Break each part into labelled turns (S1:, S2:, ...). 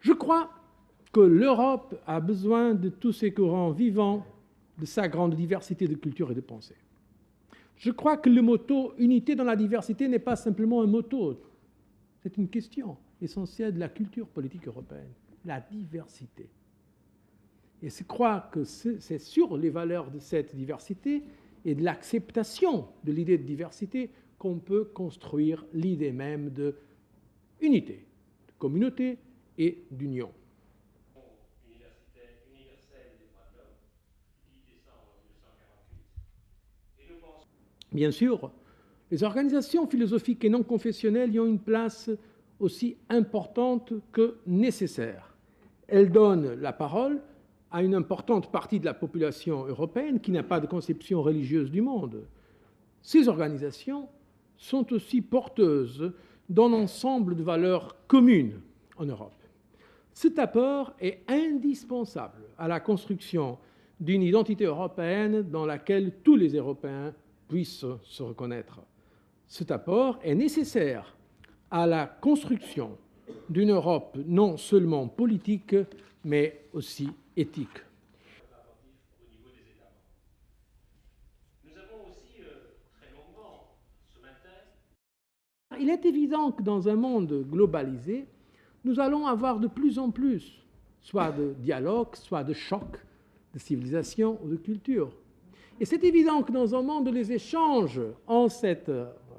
S1: Je crois que l'Europe a besoin de tous ces courants vivants, de sa grande diversité de culture et de pensée. Je crois que le motto « unité dans la diversité » n'est pas simplement un motto, c'est une question essentielle de la culture politique européenne, la diversité. Et je crois que c'est sur les valeurs de cette diversité et de l'acceptation de l'idée de diversité qu'on peut construire l'idée même de unité, de communauté et d'union. Bien sûr, les organisations philosophiques et non confessionnelles y ont une place aussi importante que nécessaire. Elles donnent la parole à une importante partie de la population européenne qui n'a pas de conception religieuse du monde. Ces organisations sont aussi porteuses d'un ensemble de valeurs communes en Europe. Cet apport est indispensable à la construction d'une identité européenne dans laquelle tous les Européens puissent se reconnaître. Cet apport est nécessaire à la construction d'une Europe non seulement politique, mais aussi éthique. Il est évident que dans un monde globalisé, nous allons avoir de plus en plus, soit de dialogue, soit de choc, de civilisation ou de culture. Et c'est évident que dans un monde où les échanges ont cette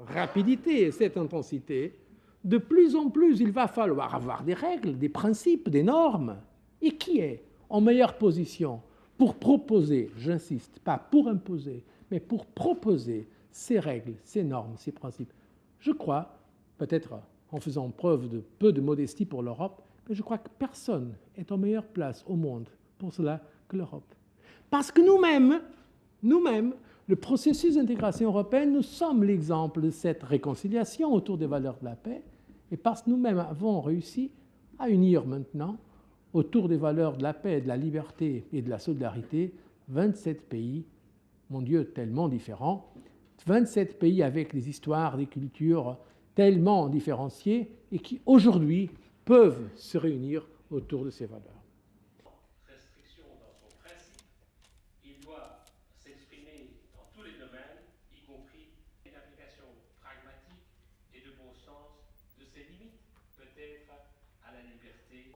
S1: rapidité et cette intensité, de plus en plus il va falloir avoir des règles, des principes, des normes. Et qui est en meilleure position pour proposer, j'insiste, pas pour imposer, mais pour proposer ces règles, ces normes, ces principes? Je crois, peut-être en faisant preuve de peu de modestie pour l'Europe, mais je crois que personne n'est en meilleure place au monde pour cela que l'Europe. Parce que nous-mêmes, le processus d'intégration européenne, nous sommes l'exemple de cette réconciliation autour des valeurs de la paix, et parce que nous-mêmes avons réussi à unir maintenant, autour des valeurs de la paix, de la liberté et de la solidarité, 27 pays, mon Dieu, tellement différents, 27 pays avec des histoires, des cultures tellement différenciées et qui aujourd'hui peuvent se réunir autour de ces valeurs.
S2: Restriction dans son principe, il doit s'exprimer dans tous les domaines, y compris une application pragmatique et de bon sens de ses limites, peut-être à la liberté.